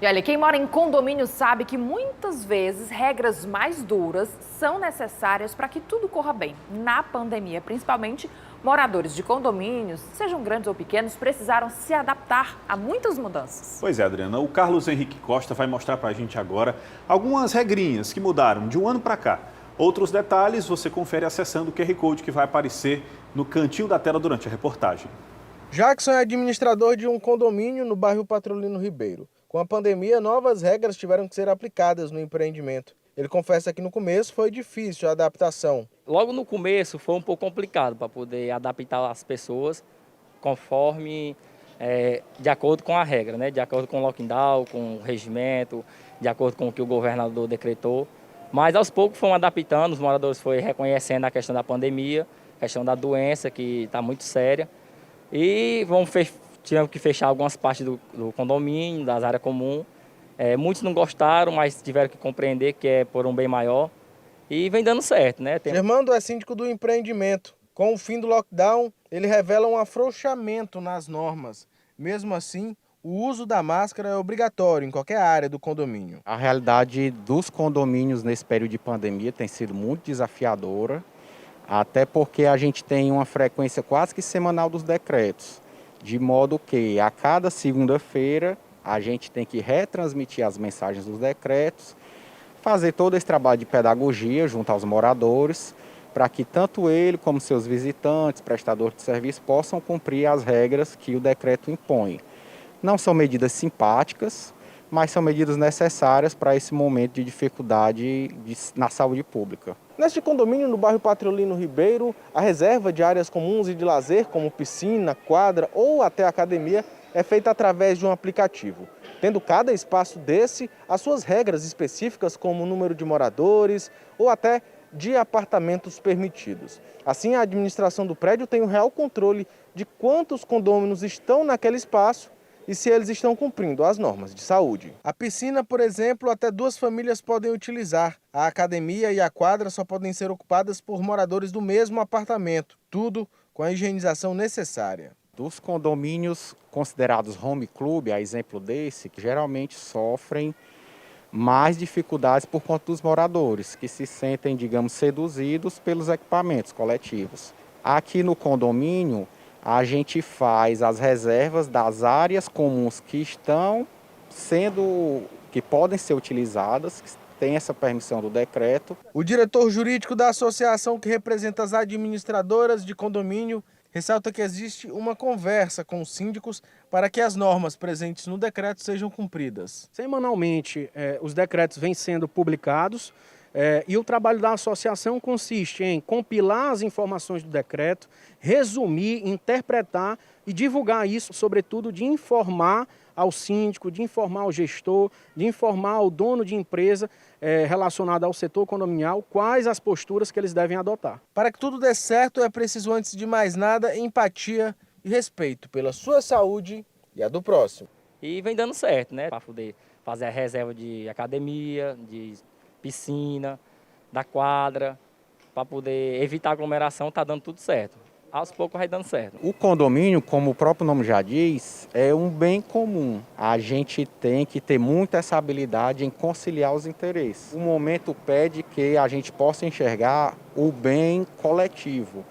E olha, quem mora em condomínio sabe que muitas vezes regras mais duras são necessárias para que tudo corra bem. Na pandemia, principalmente, moradores de condomínios, sejam grandes ou pequenos, precisaram se adaptar a muitas mudanças. Pois é, Adriana, o Carlos Henrique Costa vai mostrar para a gente agora algumas regrinhas que mudaram de um ano para cá. Outros detalhes você confere acessando o QR Code que vai aparecer no cantinho da tela durante a reportagem. Jackson é administrador de um condomínio no bairro Patrolino Ribeiro. Com a pandemia, novas regras tiveram que ser aplicadas no empreendimento. Ele confessa que no começo foi difícil a adaptação. Logo no começo foi um pouco complicado para poder adaptar as pessoas conforme, de acordo com a regra, né? De acordo com o lockdown, com o regimento, de acordo com o que o governador decretou. Mas aos poucos foram adaptando, os moradores foram reconhecendo a questão da pandemia, a questão da doença que está muito séria. E tivemos que fechar algumas partes do condomínio, das áreas comuns. Muitos não gostaram, mas tiveram que compreender que é por um bem maior. E vem dando certo, né? Germando é síndico do empreendimento. Com o fim do lockdown, ele revela um afrouxamento nas normas. Mesmo assim, o uso da máscara é obrigatório em qualquer área do condomínio. A realidade dos condomínios nesse período de pandemia tem sido muito desafiadora, até porque a gente tem uma frequência quase que semanal dos decretos, de modo que a cada segunda-feira a gente tem que retransmitir as mensagens dos decretos, fazer todo esse trabalho de pedagogia junto aos moradores, para que tanto ele como seus visitantes, prestadores de serviço, possam cumprir as regras que o decreto impõe. Não são medidas simpáticas, mas são medidas necessárias para esse momento de dificuldade na saúde pública. Neste condomínio no bairro Patrolino Ribeiro, a reserva de áreas comuns e de lazer, como piscina, quadra ou até academia, é feita através de um aplicativo, tendo cada espaço desse as suas regras específicas, como o número de moradores ou até de apartamentos permitidos. Assim, a administração do prédio tem o real controle de quantos condôminos estão naquele espaço e se eles estão cumprindo as normas de saúde. A piscina, por exemplo, até 2 famílias podem utilizar. A academia e a quadra só podem ser ocupadas por moradores do mesmo apartamento, tudo com a higienização necessária. Dos condomínios considerados home club, a exemplo desse, que geralmente sofrem mais dificuldades por conta dos moradores, que se sentem, digamos, seduzidos pelos equipamentos coletivos. Aqui no condomínio, a gente faz as reservas das áreas comuns que podem ser utilizadas, que tem essa permissão do decreto. O diretor jurídico da associação que representa as administradoras de condomínio ressalta que existe uma conversa com os síndicos para que as normas presentes no decreto sejam cumpridas. Semanalmente, os decretos vêm sendo publicados e o trabalho da associação consiste em compilar as informações do decreto, resumir, interpretar e divulgar isso, sobretudo de informar ao síndico, de informar ao gestor, de informar ao dono de empresa relacionada ao setor condominial quais as posturas que eles devem adotar. Para que tudo dê certo, é preciso, antes de mais nada, empatia e respeito pela sua saúde e a do próximo. E vem dando certo, né? Para poder fazer a reserva de academia, de piscina, da quadra, para poder evitar aglomeração, tá dando tudo certo. Aos poucos vai dando certo. O condomínio, como o próprio nome já diz, é um bem comum. A gente tem que ter muito essa habilidade em conciliar os interesses. O momento pede que a gente possa enxergar o bem coletivo.